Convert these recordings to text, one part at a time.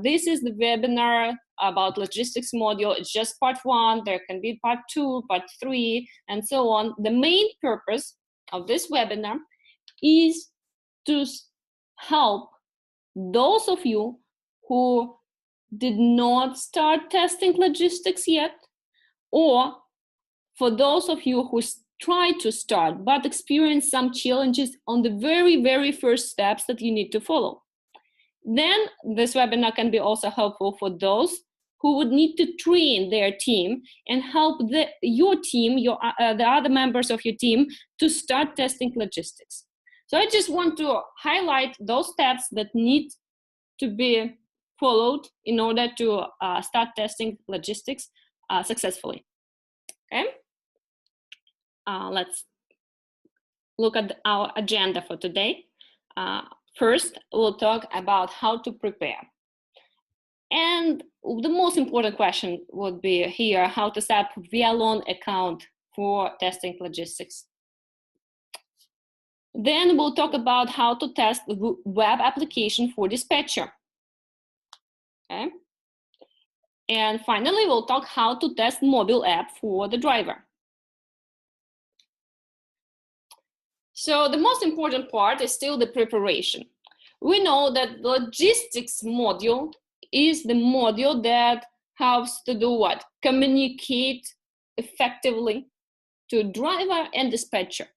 this is the webinar about logistics module. It's just part 1. There can be part 2, part 3, and so on. The main purpose of this webinar is to help those of you who did not start testing logistics yet, or for those of you who tried to start but experienced some challenges on the very, very first steps that you need to follow. Then this webinar can be also helpful for those who would need to train their team and help your team, the other members of your team, to start testing logistics. So I just want to highlight those steps that need to be followed in order to start testing logistics successfully. Okay, let's look at our agenda for today. First, we'll talk about how to prepare. And the most important question would be here, how to set up VLON account for testing logistics. Then we'll talk about how to test the web application for dispatcher. Okay. And finally, we'll talk how to test mobile app for the driver. So the most important part is still the preparation. We know that the logistics module is the module that helps to do what? Communicate effectively to driver and dispatcher.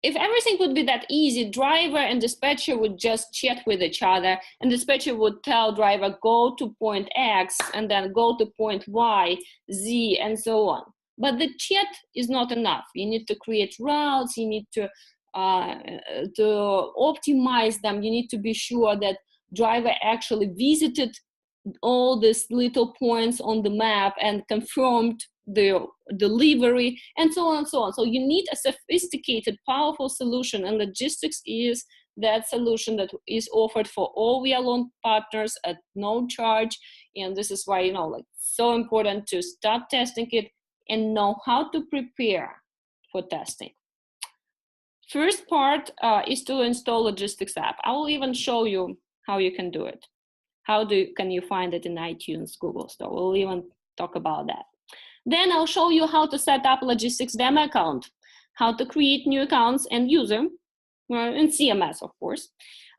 If everything would be that easy, driver and dispatcher would just chat with each other, and dispatcher would tell driver, go to point X, and then go to point Y, Z, and so on. But the chat is not enough. You need to create routes, you need to optimize them, you need to be sure that driver actually visited all these little points on the map and confirmed the delivery, and so on and so on. So you need a sophisticated, powerful solution, and logistics is that solution that is offered for all VLON partners at no charge. And this is why, like, so important to start testing it and know how to prepare for testing. First part is to install logistics app. I will even show you how you can do it. Can you find it in iTunes, Google Store? We'll even talk about that. Then I'll show you how to set up logistics demo account, how to create new accounts and user, in CMS, of course,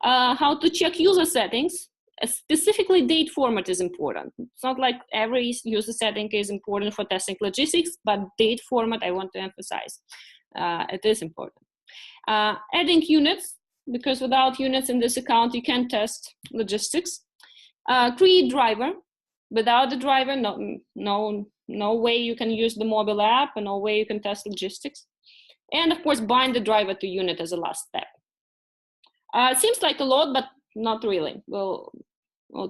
how to check user settings. Specifically, date format is important. It's not like every user setting is important for testing logistics, but date format, I want to emphasize, it is important. Adding units, because without units in this account, you can't test logistics. Create driver. Without the driver, no way you can use the mobile app, and no way you can test logistics. And of course, bind the driver to unit as a last step. Seems like a lot, but not really.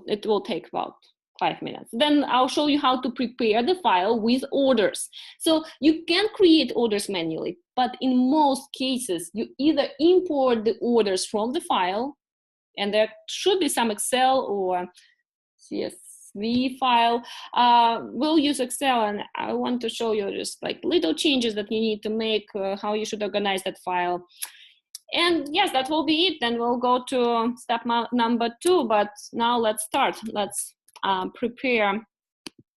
It will take about 5 minutes. Then I'll show you how to prepare the file with orders. So you can create orders manually, but in most cases, you either import the orders from the file, and there should be some Excel or CSV file. We'll use Excel, and I want to show you just like little changes that you need to make, how you should organize that file. And yes, that will be it. Then we'll go to step number 2, but now let's start. Let's prepare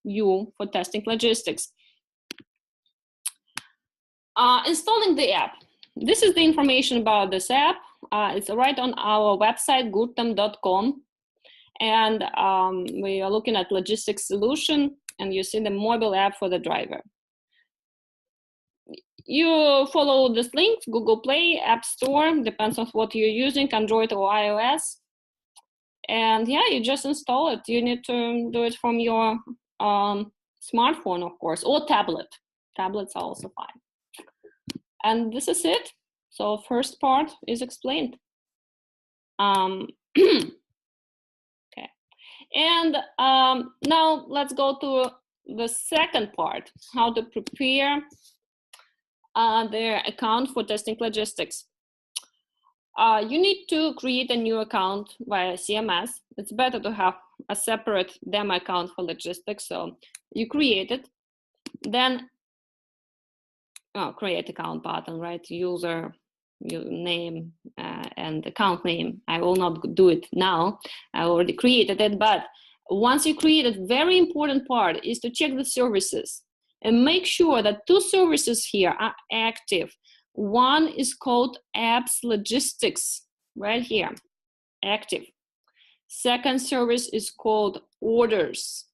you for testing logistics. Installing the app. This is the information about this app. It's right on our website, gurtam.com. And we are looking at logistics solution, and you see the mobile app for the driver. You follow this link, Google Play, App Store, depends on what you're using, Android or iOS. And yeah, you just install it. You need to do it from your smartphone, of course, or tablet. Tablets are also fine. And this is it. So first part is explained. Okay. And now let's go to the second part, how to prepare their account for testing logistics. You need to create a new account via CMS. It's better to have a separate demo account for logistics. So you create it, then create account button, right? User, your name and account name. I will not do it now. I already created it, but once you create it, very important part is to check the services and make sure that two services here are active. One is called apps logistics, right here, active. Second service is called orders,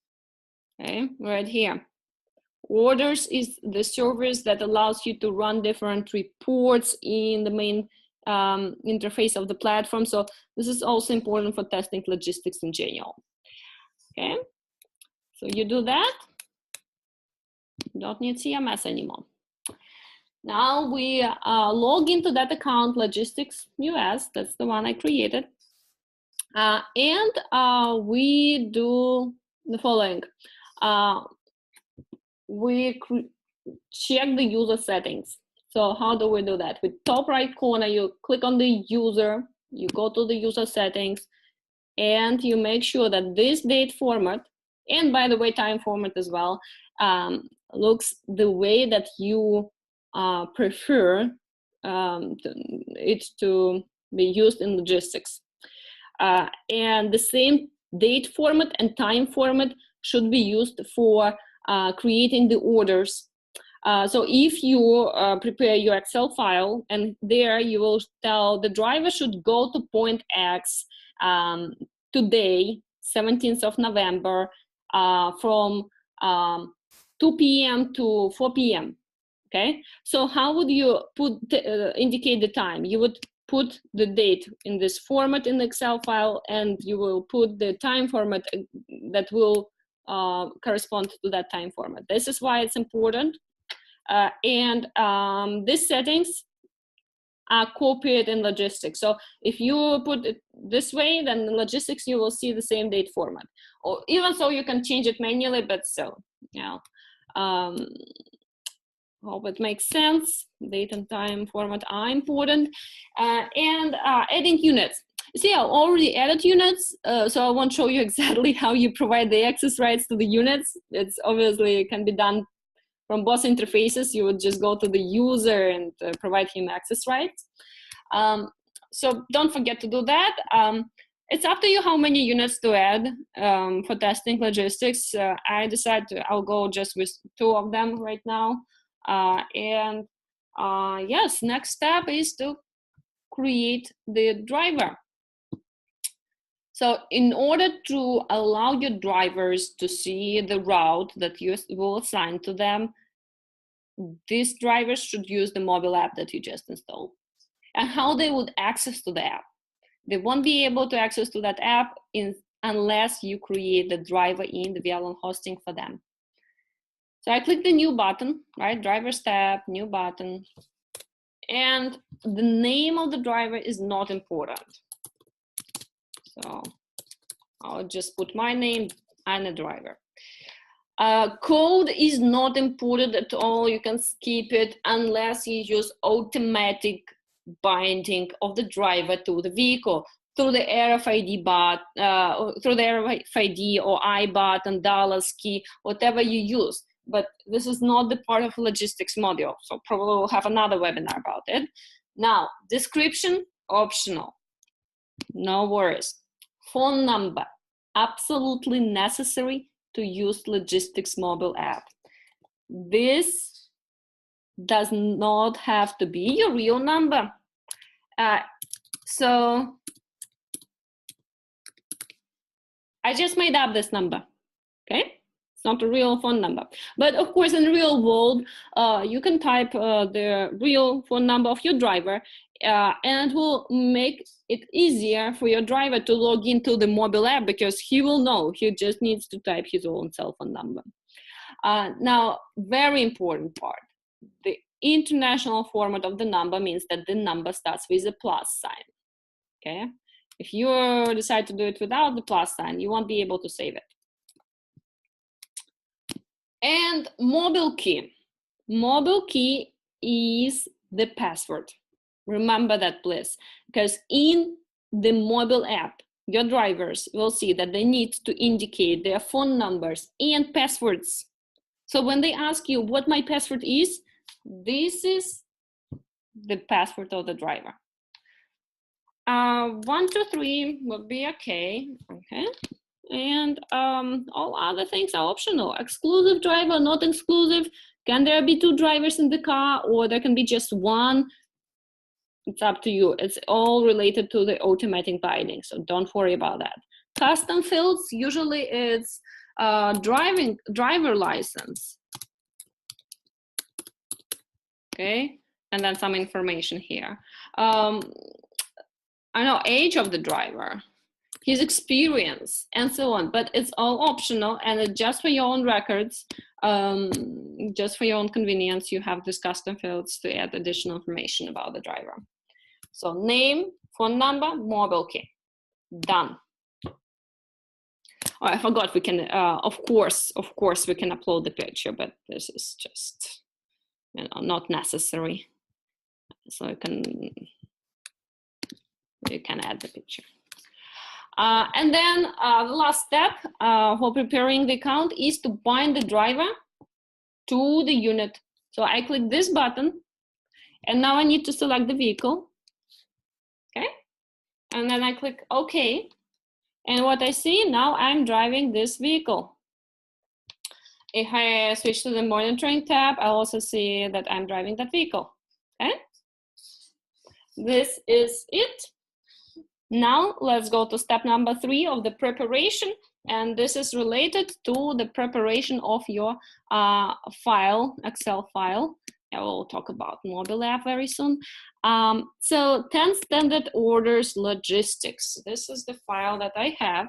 okay, right here. Orders is the service that allows you to run different reports in the main interface of the platform. So this is also important for testing logistics in general. Okay, so you do that. Don't need CMS anymore. Now we log into that account, Logistics US. That's the one I created. And we do the following. We check the user settings. So how do we do that? With top right corner, you click on the user, you go to the user settings, and you make sure that this date format, and by the way, time format as well, looks the way that you prefer it to be used in logistics. And the same date format and time format should be used for creating the orders. So if you prepare your Excel file, and there you will tell the driver should go to point X today, 17th of November, from 2 p.m. to 4 p.m. Okay, so how would you indicate the time? You would put the date in this format in the Excel file, and you will put the time format that will correspond to that time format. This is why it's important. And these settings are copied in logistics. So if you put it this way, then in logistics you will see the same date format. Or even so, you can change it manually, but still, you know. Hope it makes sense. Date and time format are important. And adding units. See, I already added units, so I won't show you exactly how you provide the access rights to the units. It's obviously can be done from both interfaces. You would just go to the user and provide him access rights. So don't forget to do that. It's up to you how many units to add for testing logistics. I decided I'll go just with 2 of them right now. Yes, next step is to create the driver. So in order to allow your drivers to see the route that you will assign to them, these drivers should use the mobile app that you just installed. And how they would access to the app? They won't be able to access to that app unless you create the driver in the VLAN hosting for them. So I click the new button, right? Drivers tab, new button. And the name of the driver is not important. So I'll just put my name and a driver. Code is not important at all. You can skip it unless you use automatic binding of the driver to the vehicle through the RFID through the RFID or I button, dollars key, whatever you use. But this is not the part of logistics module, so probably we'll have another webinar about it. Now, description, optional, no worries. Phone number, absolutely necessary to use logistics mobile app. This does not have to be your real number. So I just made up this number, okay? It's not a real phone number. But of course, in the real world, you can type the real phone number of your driver, and it will make it easier for your driver to log into the mobile app because he will know. He just needs to type his own cell phone number. Now, very important part. The international format of the number means that the number starts with a plus sign, okay? If you decide to do it without the plus sign, you won't be able to save it. And mobile key. Mobile key is the password. Remember that, please, because in the mobile app, your drivers will see that they need to indicate their phone numbers and passwords. So when they ask you what my password is, this is the password of the driver. 1, 2, 3 would be okay. Okay. And all other things are optional. Exclusive driver, not exclusive. Can there be 2 drivers in the car, or there can be just 1? It's up to you. It's all related to the automatic binding, so don't worry about that. Custom fields, usually it's driver license. Okay, and then some information here. I know age of the driver, his experience, and so on, but it's all optional, and it's just for your own records, just for your own convenience. You have these custom fields to add additional information about the driver. So name, phone number, mobile key, done. Oh, I forgot, we can, of course, we can upload the picture, but this is just, you know, not necessary. So you can add the picture. And then the last step for preparing the account is to bind the driver to the unit. So I click this button, and now I need to select the vehicle. Okay, and then I click OK. And what I see now, I'm driving this vehicle. If I switch to the monitoring tab, I also see that I'm driving that vehicle. Okay, this is it. Now let's go to step number 3 of the preparation, and this is related to the preparation of your file, Excel file. I will talk about mobile app very soon. So 10 standard orders logistics. This is the file that I have.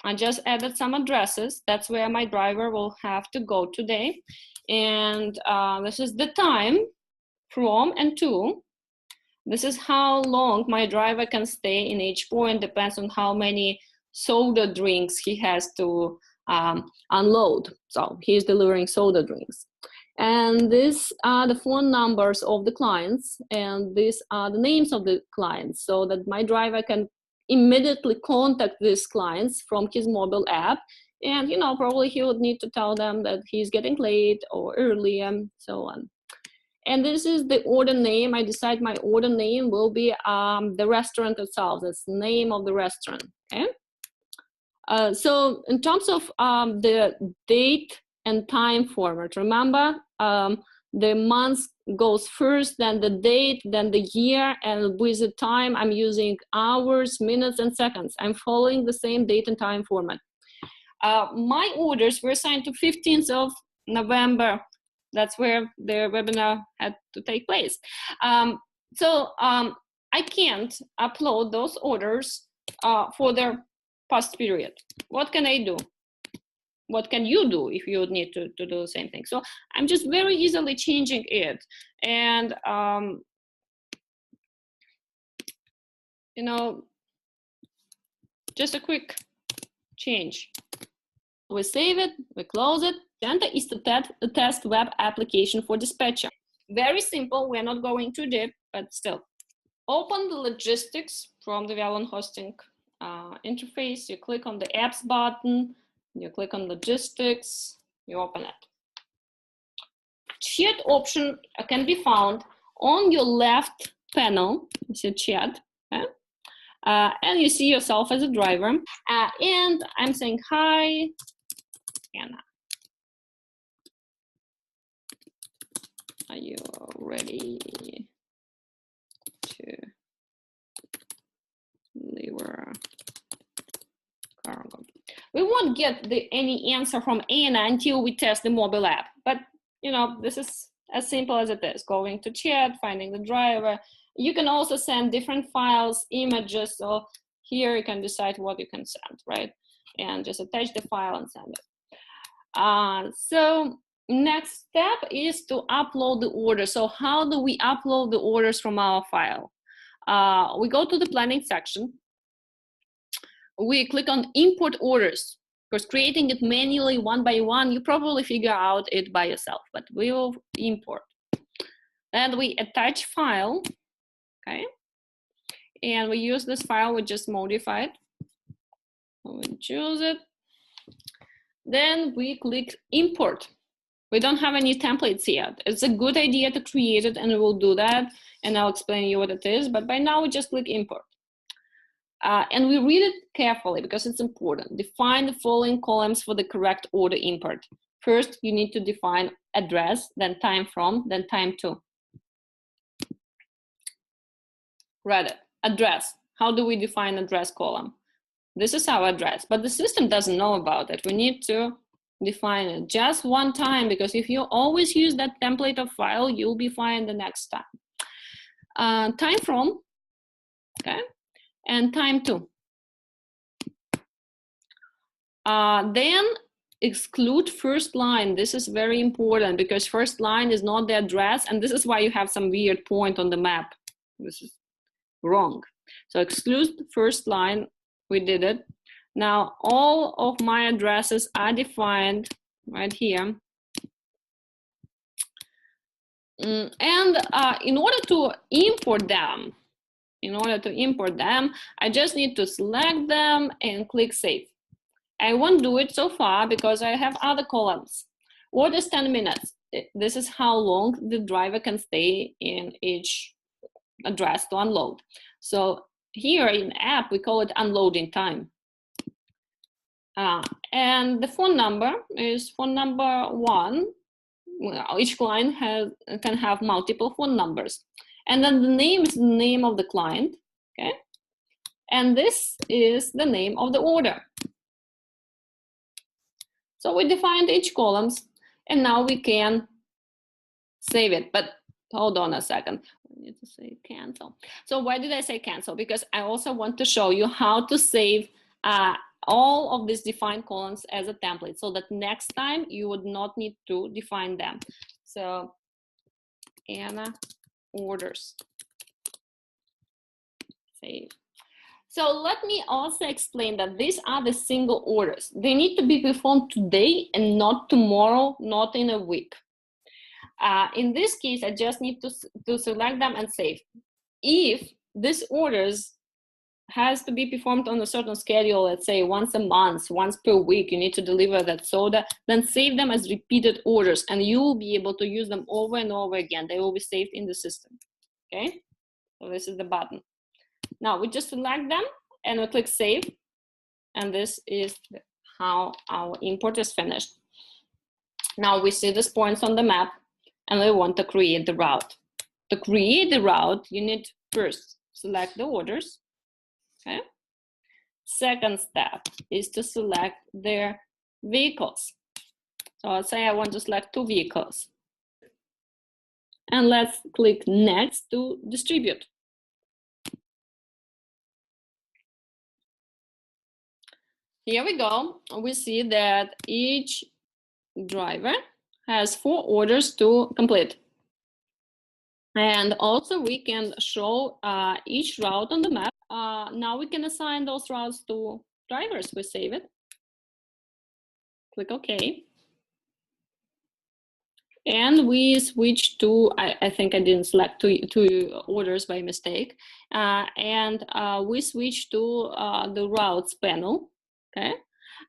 I just added some addresses. That's where my driver will have to go today. And this is the time from and to. This is how long my driver can stay in each point, depends on how many soda drinks he has to unload. So he's delivering soda drinks. And these are the phone numbers of the clients, and these are the names of the clients, so that my driver can immediately contact these clients from his mobile app. And, you know, probably he would need to tell them that he's getting late or early and so on. And this is the order name. I decide my order name will be the restaurant itself. That's the name of the restaurant. Okay. So in terms of the date and time format, remember the month goes first, then the date, then the year, and with the time I'm using hours, minutes, and seconds. I'm following the same date and time format. My orders were assigned to 15th of November. That's where the webinar had to take place. So I can't upload those orders for their past period. What can I do? What can you do if you need to do the same thing? So I'm just very easily changing it. And, you know, just a quick change. We save it, we close it. Agenda is to test web application for dispatcher. Very simple, we're not going too deep, but still. Open the logistics from the Valon hosting interface. You click on the apps button, you click on logistics, you open it. Chat option can be found on your left panel. You see chat, okay? And you see yourself as a driver. And I'm saying, hi, Anna. Are you ready to deliver cargo? We won't get any answer from Anna until we test the mobile app. But, you know, this is as simple as it is. Going to chat, finding the driver. You can also send different files, images. So here you can decide what you can send, right? And just attach the file and send it. So next step is to upload the order. So how do we upload the orders from our file? We go to the planning section. We click on import orders, because creating it manually one by one, you probably figure out it by yourself, but we will import. Then we attach file, okay? And we use this file we just modified. We choose it. Then we click import. We don't have any templates yet. It's a good idea to create it, and we will do that, and I'll explain you what it is. But by now, we just click import. And we read it carefully because it's important. Define the following columns for the correct order import. First, you need to define address, then time from, then time to. Read it. Address. How do we define address column? This is our address, but the system doesn't know about it. We need to define it just one time, because if you always use that template of file, you'll be fine the next time. Time from, okay, and time to. Then exclude first line. This is very important because first line is not the address, and this is why you have some weird point on the map. This is wrong. So exclude first line. We did it. Now all of my addresses are defined right here. And in order to import them, I just need to select them and click save. I won't do it so far because I have other columns. What is 10 minutes? This is how long the driver can stay in each address to unload. So here in app, we call it unloading time. And the phone number is phone number 1. Well, each client can have multiple phone numbers. And then the name is the name of the client, okay? And this is the name of the order. So we defined each columns, and now we can save it. But hold on a second. I need to say cancel. So why did I say cancel? Because I also want to show you how to save all of these defined columns as a template, so that next time you would not need to define them. So Anna orders, save. So let me also explain that these are the single orders. They need to be performed today and not tomorrow, not in a week. In this case, I just need to select them and save. If these orders has to be performed on a certain schedule, let's say once a month, once per week, you need to deliver that soda, then save them as repeated orders, and you will be able to use them over and over again. They will be saved in the system, okay? So this is the button. Now we just select them and we click save, and this is how our import is finished. Now we see these points on the map, and we want to create the route. To create the route, you need first select the orders. Okay. Second step is to select their vehicles. So let's say I want to select 2 vehicles. And let's click next to distribute. Here we go. We see that each driver has 4 orders to complete. And also we can show each route on the map. Now we can assign those routes to drivers. We save it. Click OK. And we switch to, I think I didn't select two orders by mistake. And we switch to the routes panel. Okay.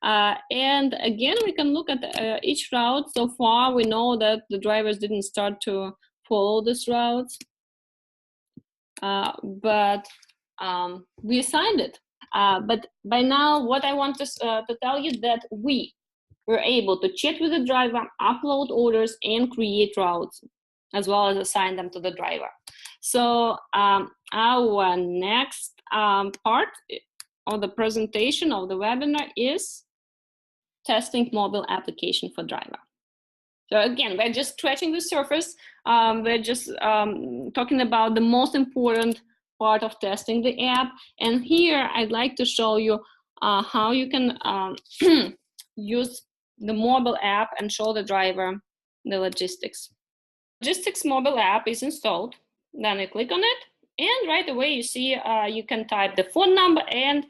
And again, we can look at each route. So far, we know that the drivers didn't start to follow these routes, but we assigned it. But by now, what I want to tell you that we were able to chat with the driver, upload orders, and create routes, as well as assign them to the driver. So our next part of the presentation of the webinar is testing mobile application for driver. So again, we're just scratching the surface. We're just talking about the most important part of testing the app. And here I'd like to show you how you can use the mobile app and show the driver the logistics. Logistics mobile app is installed. Then you click on it, and right away you see you can type the phone number and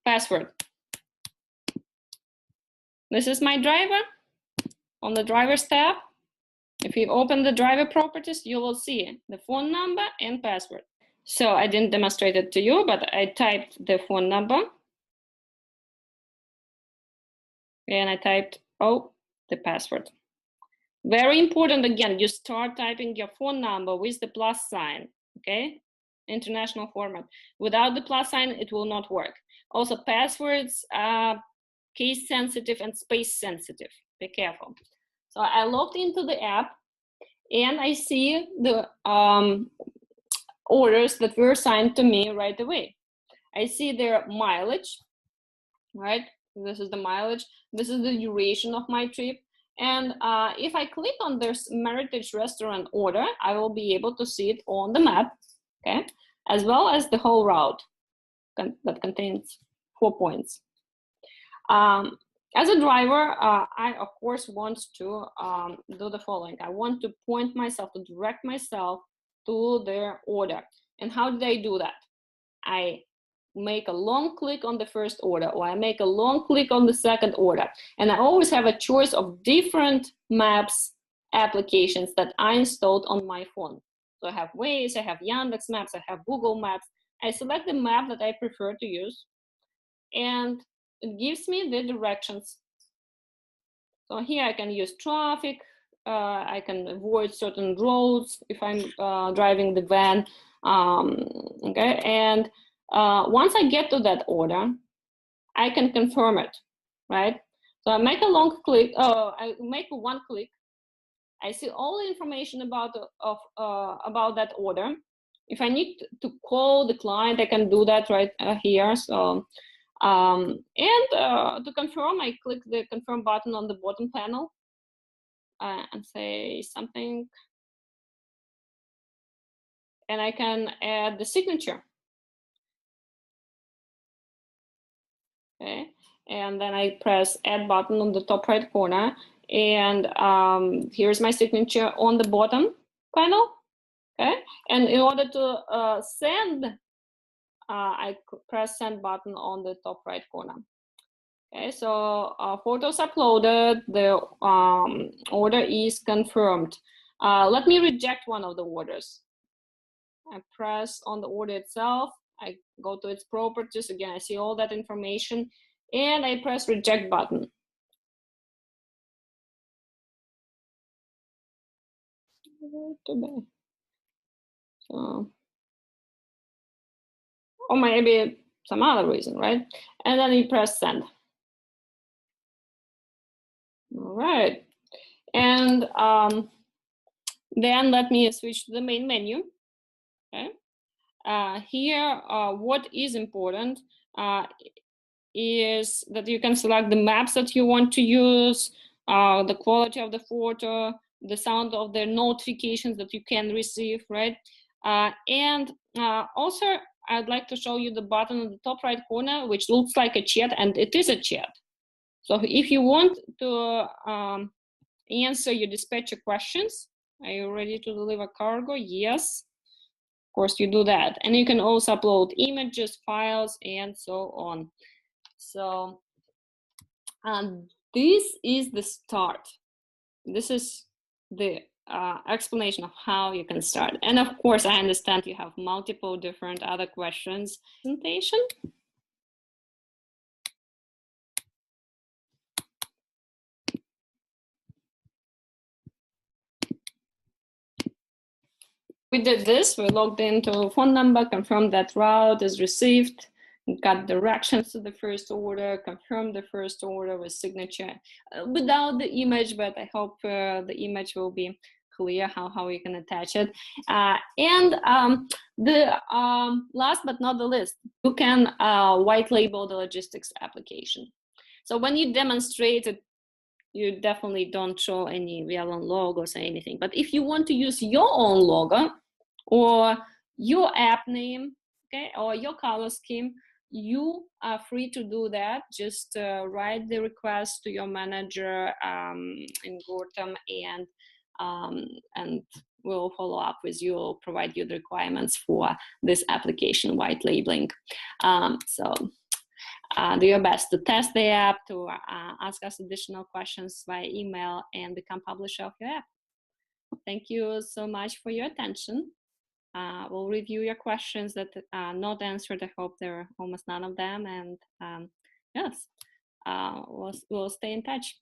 password. This is my driver. On the drivers tab, if you open the driver properties, you will see the phone number and password. So I didn't demonstrate it to you, but I typed the phone number. And I typed, the password. Very important, again, you start typing your phone number with the plus sign, okay? International format. Without the plus sign, it will not work. Also, passwords are case sensitive and space sensitive. Be careful. So I logged into the app and I see the orders that were assigned to me right away. I see their mileage, right? This is the mileage. This is the duration of my trip. And if I click on this Meritage restaurant order, I will be able to see it on the map, okay? As well as the whole route that contains 4 points. As a driver, I of course want to do the following. I want to point myself, to direct myself to their order. And how did I do that? I make a long click on the first order, or I make a long click on the second order. And I always have a choice of different maps applications that I installed on my phone. So I have Waze, I have Yandex Maps, I have Google Maps. I select the map that I prefer to use, and it gives me the directions. So here I can use traffic, I can avoid certain roads if I'm driving the van, okay? And once I get to that order, I can confirm it, right? So I make a long click, I make one click, I see all the information about that order. If I need to call the client, I can do that right here. So, to confirm, I click the confirm button on the bottom panel and say something. And I can add the signature. Okay. And then I press add button on the top right corner. And here's my signature on the bottom panel. Okay. And in order to send, I press send button on the top right corner. Okay, so photos uploaded, the order is confirmed. Let me reject one of the orders. I press on the order itself, I go to its properties, again, I see all that information, and I press reject button. So, or maybe some other reason, right? And then you press send. All right. And then let me switch to the main menu. Okay. Here, what is important is that you can select the maps that you want to use, the quality of the photo, the sound of the notifications that you can receive, right? Also, I'd like to show you the button on the top right corner, which looks like a chat, and it is a chat. So if you want to answer your dispatcher questions, are you ready to deliver cargo? Yes. Of course, you do that. And you can also upload images, files, and so on. So this is the start. This is the explanation of how you can start. And of course, I understand you have multiple different other questions. Presentation. We did this, we logged into phone number, confirmed that route is received, got directions to the first order, confirmed the first order with signature without the image, but I hope the image will be clear how you can attach it. Last but not the least, you can white label the logistics application. So when you demonstrate it, you definitely don't show any well-known logos or anything. But if you want to use your own logo or your app name, okay, or your color scheme, you are free to do that. Just write the request to your manager in Gurtam, and we'll follow up with you, provide you the requirements for this application white labeling. Do your best to test the app, to ask us additional questions via email, and become publisher of your app. Thank you so much for your attention. We'll review your questions that are not answered. I hope there are almost none of them. And yes, we'll stay in touch.